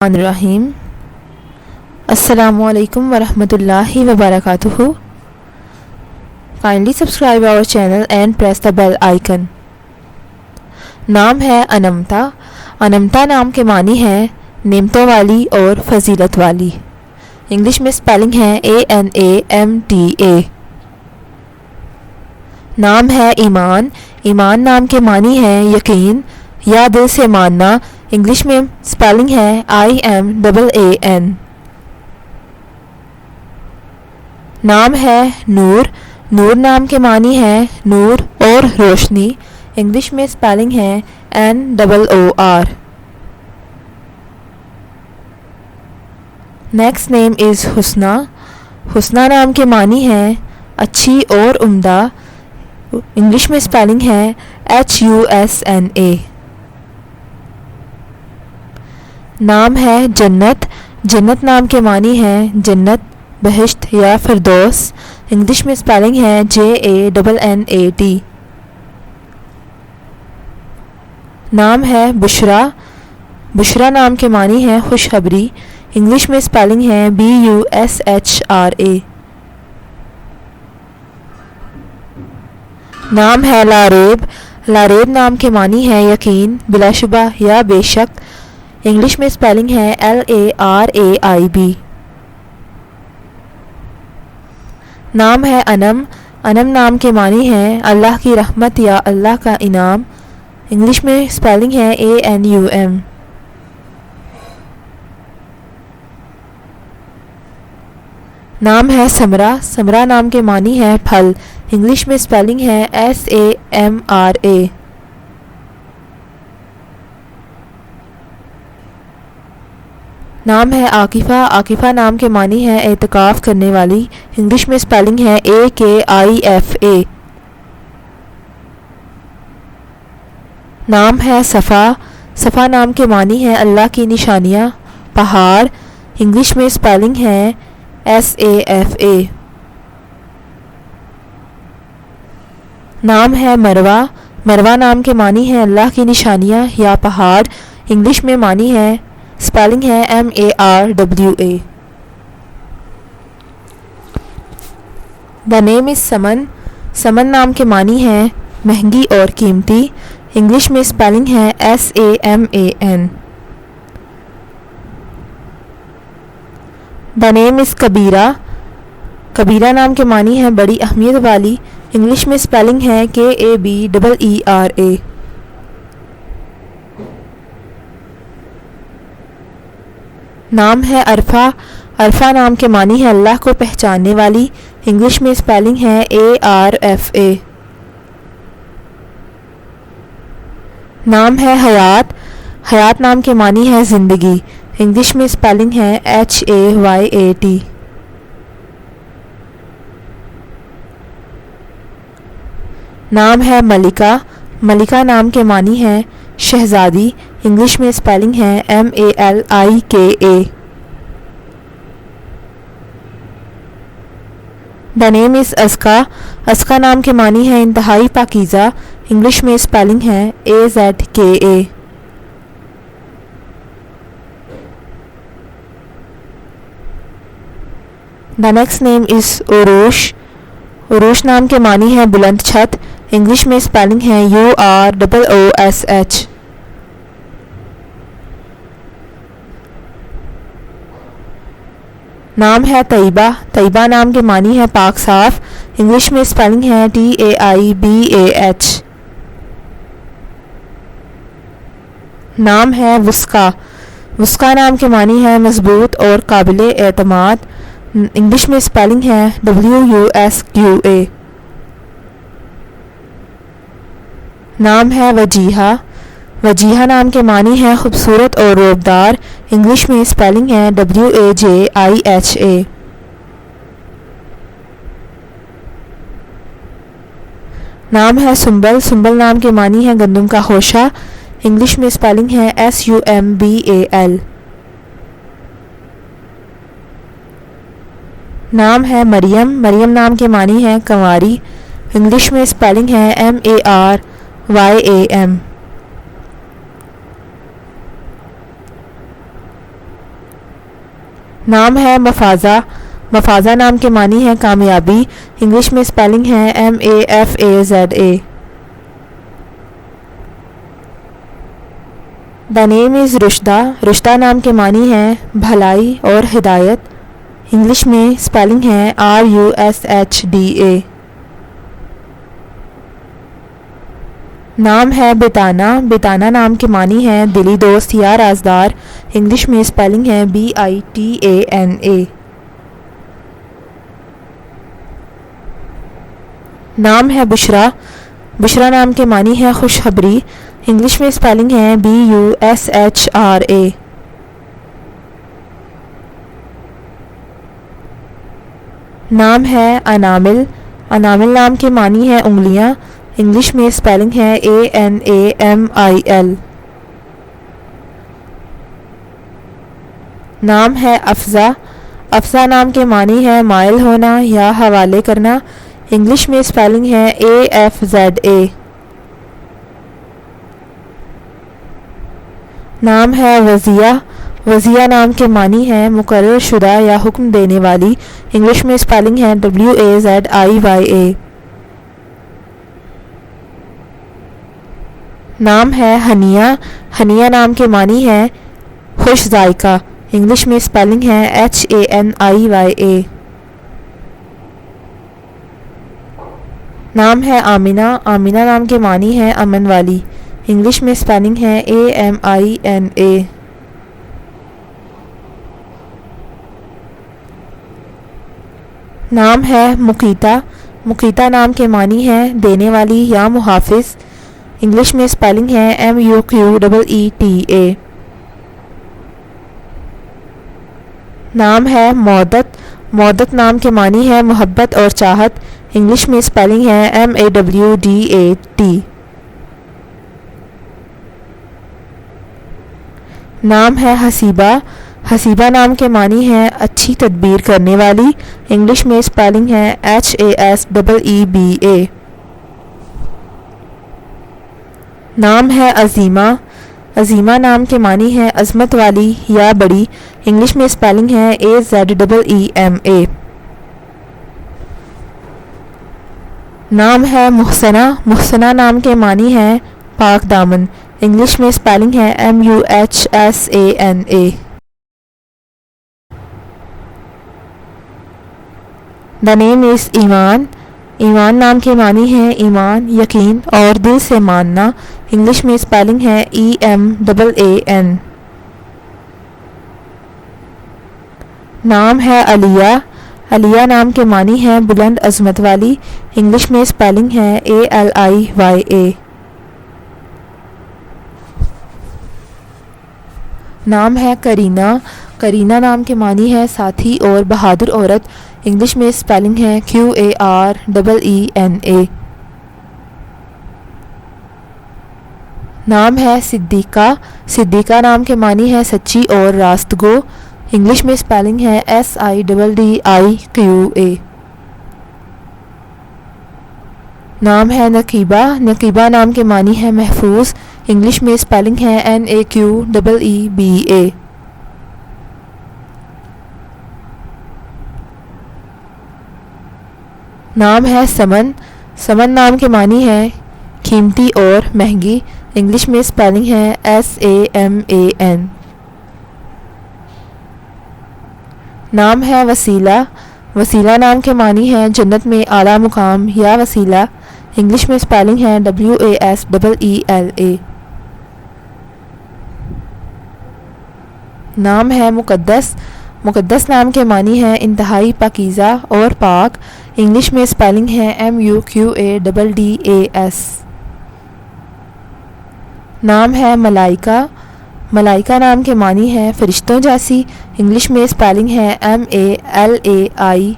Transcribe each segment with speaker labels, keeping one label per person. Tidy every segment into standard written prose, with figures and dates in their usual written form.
Speaker 1: الرحیم السلام علیکم ورحمۃ اللہ وبرکاتہ. Kindly subscribe our channel and press the bell icon. نام ہے انمتا. انمتا نام کے معنی ہے نعمتوں والی اور فضیلت والی. انگلش میں اسپیلنگ ہے ANAMTA. نام ہے ایمان. ایمان نام کے معنی ہے یقین یا دل سے ماننا. انگلش میں اسپیلنگ ہے IMAAN. نام ہے نور. نور نام کے معنی ہے نور اور روشنی. انگلش میں اسپیلنگ ہے NOOR. نیکسٹ نیم از حسنہ. حسنہ نام کے معنی ہے اچھی اور عمدہ. انگلش میں اسپیلنگ ہے HUSNA. نام ہے جنت. جنت نام کے معنی ہے جنت، بہشت یا فردوس. انگلش میں اسپیلنگ ہے JANNAT. نام ہے بشرا. بشرا نام کے معنی ہے خوشخبری. انگلش میں اسپیلنگ ہے BUSHRA. نام ہے لاریب. لاریب نام کے معنی ہے یقین، بلا شبہ یا بے شک. انگلش میں اسپیلنگ ہے LARAIB. نام ہے انم. انم نام کے معنی ہے اللہ کی رحمت یا اللہ کا انعام. انگلش میں اسپیلنگ ہے ANUM. نام ہے ثمرہ. ثمرہ نام کے معنی ہے پھل. انگلش میں اسپیلنگ ہے SAMRA. نام ہے عاکفہ. عاکفہ نام کے معنی ہے اعتکاف کرنے والی. انگلش میں اسپیلنگ ہے AKIFA. نام ہے صفا. صفا نام کے معنی ہے اللہ کی نشانیاں، پہاڑ. انگلش میں اسپیلنگ ہے SAFA. نام ہے مروہ. مروہ نام کے معنی ہے اللہ کی نشانیاں یا پہاڑ. انگلش میں معنی ہے اسپیلنگ ہے MARWA. دا نیم از سمن. سمن نام کے معنی ہے مہنگی اور قیمتی. انگلش میں اسپیلنگ ہے SAMAN. دا نیم از کبیرہ. کبیرہ نام کے معنی ہے بڑی اہمیت والی. انگلش میں اسپیلنگ ہے KABEERA. نام ہے عرفہ. عرفہ نام کے معنی ہے اللہ کو پہچاننے والی. انگلش میں اسپیلنگ ہے ARFA. نام ہے حیات. حیات نام کے معنی ہے زندگی. انگلش میں اسپیلنگ ہے HAYAT. نام ہے ملکہ. ملکہ نام کے معنی ہے شہزادی. انگلش میں اسپیلنگ ہے MALIKA. دا نیم از ازکا. ازکا نام کے معنی ہے انتہائی پاکیزہ. انگلش میں اسپیلنگ ہے AZKA. دا نیکسٹ نیم از عروش. عروش نام کے معنی ہے بلند چھت. انگلش میں اسپیلنگ ہے UROOSH. نام ہے طیبہ. طیبہ نام کے معنی ہے پاک صاف. انگلش میں اسپیلنگ ہے TAIBAH. نام ہے وسقا. وسقا نام کے معنی ہے مضبوط اور قابل اعتماد. انگلش میں اسپیلنگ ہے WUSQA. نام ہے وجیہہ. وجیہہ نام کے معنی ہے خوبصورت اور روبدار. انگلش میں اسپیلنگ ہے WAJIHA. نام ہے سنبل. سنبل نام کے معنی ہے گندم کا خوشہ. انگلش میں اسپیلنگ ہے SUMBAL. نام ہے مریم. مریم نام کے معنی ہے کنواری. انگلش میں اسپیلنگ ہے MARYAM. نام ہے مفازہ، مفازہ نام کے معنی ہے کامیابی، انگلش میں اسپیلنگ ہے MAFAZA۔ دا نیم از رشدہ، رشدہ نام کے معنی ہے بھلائی اور ہدایت، انگلش میں اسپیلنگ ہے RUSHDA۔ نام ہے بیتانہ، بیتانہ نام کے معنی ہے دلی دوست یا رازدار، انگلش میں اسپیلنگ ہے BITANA۔ نام ہے بشرا، بشرا نام کے معنی ہے خوشخبری، انگلش میں اسپیلنگ ہے BUSHRA۔ نام ہے انامل، انامل نام کے معنی ہے انگلیاں، انگلش میں اسپیلنگ ہے ANAMIL۔ نام ہے افزا، افزا نام کے معنی ہے مائل ہونا یا حوالے کرنا، انگلش میں اسپیلنگ ہے AFZA۔ نام ہے وزیہ، وزیہ نام کے معنی ہے مقرر شدہ یا حکم دینے والی، انگلش میں اسپیلنگ ہے WAZIYA۔ نام ہے ہنیہ، ہنیہ نام کے معنی ہے خوش ذائقہ، انگلش میں اسپیلنگ ہے HANIYA۔ نام ہے آمنہ، آمنہ نام کے معنی ہے امن والی، انگلش میں اسپیلنگ ہے AMINA۔ نام ہے مقیتہ، مقیتہ نام کے معنی ہے دینے والی یا محافظ، انگلش میں اسپیلنگ ہے MUQEETA۔ نام ہے مودت، مودت نام کے معنی ہے محبت اور چاہت، انگلش میں اسپیلنگ ہے MAWDAT۔ نام ہے حسیبہ، حسیبہ نام کے معنی ہے اچھی تدبیر کرنے والی، انگلش میں اسپیلنگ ہے HASEEBA۔ نام ہے عظیمہ، عظیمہ نام کے معنی ہے عظمت والی یا بڑی، انگلش میں اسپیلنگ ہے AZEEMA۔ نام ہے محسنہ، محسنہ نام کے معنی ہے پاک دامن، انگلش میں اسپیلنگ ہے MUHSANA۔ دا نیم از ایمان، ایمان نام کے معنی ہے ایمان، یقین اور دل سے ماننا، انگلش میں اسپیلنگ ہے EMAAN۔ نام ہے علیہ، علیہ نام کے معنی ہے بلند عظمت والی، انگلش میں اسپیلنگ ہے ALIYA۔ نام ہے کرینہ، کرینہ نام کے معنی ہے ساتھی اور بہادر عورت، انگلش میں اسپیلنگ ہے QAREENA۔ نام ہے صدیقہ، صدیقہ نام کے معنی ہے سچی اور راست گو، انگلش میں اسپیلنگ ہے SIDDIQA۔ نام ہے نقیبہ، نقیبہ نام کے معنی ہے محفوظ، انگلش میں اسپیلنگ ہے NAQEEBA۔ نام ہے سمن، سمن نام کے معنی ہے قیمتی اور مہنگی، انگلش میں اسپیلنگ ہے SAMAN۔ نام ہے وسیلہ، وسیلہ نام کے معنی ہے جنت میں اعلیٰ مقام یا وسیلہ، انگلش میں اسپیلنگ ہے WASEELA۔ نام ہے مقدس، مقدس نام کے معنی ہے انتہائی پاکیزہ اور پاک، انگلش میں اسپیلنگ ہے MUQADDAS۔ نام ہے ملائکہ، ملائکہ نام کے معنی ہے فرشتوں جیسی، انگلش میں اسپیلنگ ہے MALAIKA۔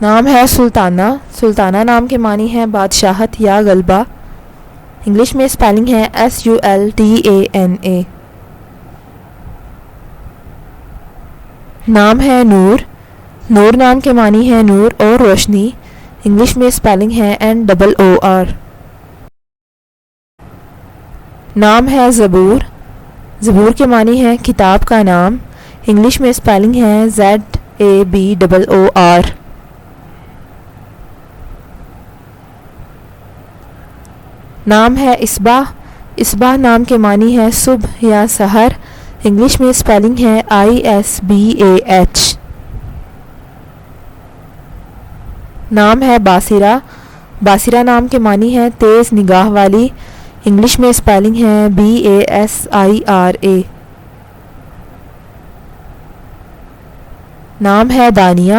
Speaker 1: نام ہے سلطانہ، سلطانہ نام کے معنی ہے بادشاہت یا غلبہ، انگلش میں اسپیلنگ ہے SULTANA۔ نام ہے نور، نور نام کے معنی ہے نور اور روشنی، انگلش میں اسپیلنگ ہے NOOR۔ نام ہے زبور، زبور کے معنی ہے کتاب کا نام، انگلش میں اسپیلنگ ہے ZABOOR۔ نام ہے اصباح، اصباح نام کے معنی ہے صبح یا سحر، انگلش میں اسپیلنگ ہے ISBAH۔ نام ہے باصرہ، باصرہ نام کے معنی ہے تیز نگاہ والی، انگلش میں اسپیلنگ ہے BASIRA۔ نام ہے دانیہ،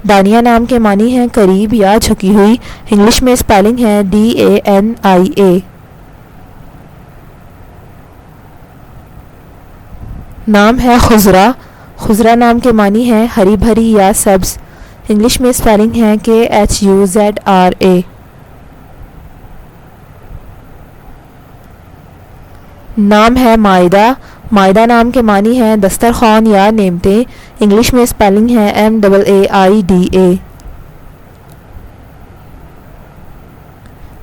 Speaker 1: دانیہ نام کے معنی ہے قریب یا جھکی ہوئی، انگلش میں اسپیلنگ ہے DANIA۔ نام ہے خضرہ، خضرہ نام کے معنی ہے ہری بھری یا سبز، انگلش میں اسپیلنگ ہے KHUZRA۔ نام ہے مائدہ، مائدہ نام کے معنی ہے دسترخوان یا نعمتیں، انگلش میں اسپیلنگ ہے MAIDA۔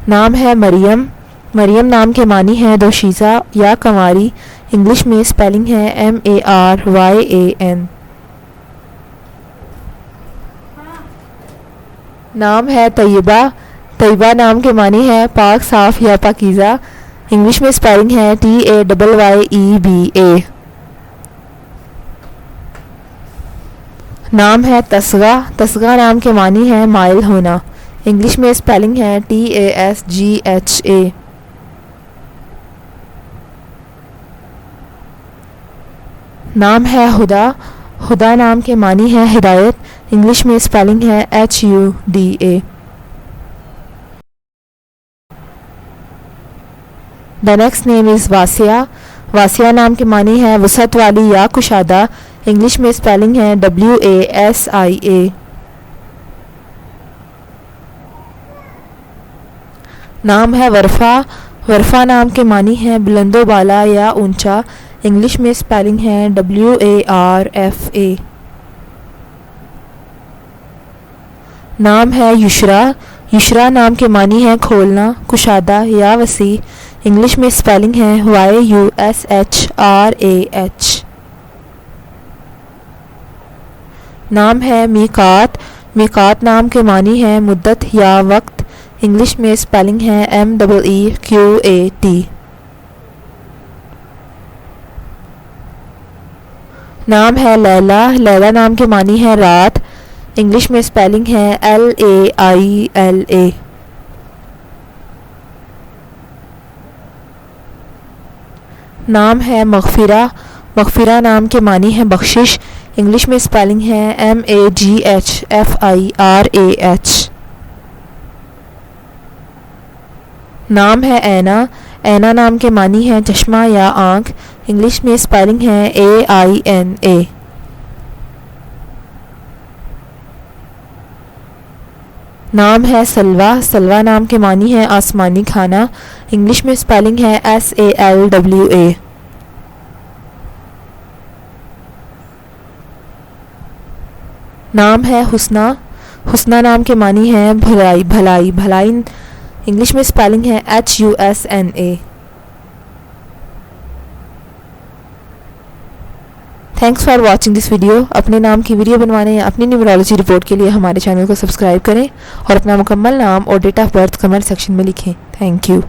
Speaker 1: نام ہے مریم، مریم نام کے معنی ہے دوشیزہ یا کنواری، انگلش میں اسپیلنگ ہے MARYAN۔ نام ہے طیبہ، طیبہ نام کے معنی ہے پاک صاف یا پاکیزہ، انگلش میں اسپیلنگ ہے TAYYEBA۔ نام ہے تصغیٰ، تصغیٰ نام کے معنی ہے مائل ہونا، انگلش میں اسپیلنگ ہے TASGHA۔ نام ہے ہدا، ہدا نام کے معنی ہے ہدایت، انگلش میں اسپیلنگ ہے HUDA۔ The next name is واسعہ، واسعہ نام کے معنی ہے وسعت والی یا کشادہ، انگلش میں اسپیلنگ ہے WASIA۔ نام ہے ورفا، ورفا نام کے معنی ہے بلند و بالا یا اونچا، انگلش میں اسپیلنگ ہے WARFA۔ نام ہے یشرا، یشرا نام کے معنی ہے کھولنا، کشادہ یا وسیع، انگلش میں اسپیلنگ ہے YUSHRAH۔ نام ہے میقات، میقات نام کے معنی ہے مدت یا وقت، انگلش میں اسپیلنگ ہے MEEQAT۔ نام ہے لیلا، لیلا نام کے معنی ہے رات، انگلش میں اسپیلنگ ہے LAILA۔ نام ہے مغفرہ، مغفرہ نام کے معنی ہے بخشش، انگلش میں اسپیلنگ ہے MAGHFIRAH۔ نام ہے اینا، اینا نام کے معنی ہے چشمہ یا آنکھ، انگلش میں اسپیلنگ ہے AINA۔ نام ہے سلویٰ، سلویٰ نام کے معنی ہے آسمانی کھانا، انگلش میں اسپیلنگ ہے SALWA۔ نام ہے حسنہ، حسنہ نام کے معنی ہے بھلائی، بھلائی، بھلائی، انگلش میں اسپیلنگ ہے HUSNA۔ Thanks for watching this video. اپنے نام کی ویڈیو بنوانے یا اپنی نیورولوجی رپورٹ کے لیے ہمارے چینل کو سبسکرائب کریں اور اپنا مکمل نام اور date of birth comment section میں لکھیں۔ Thank you.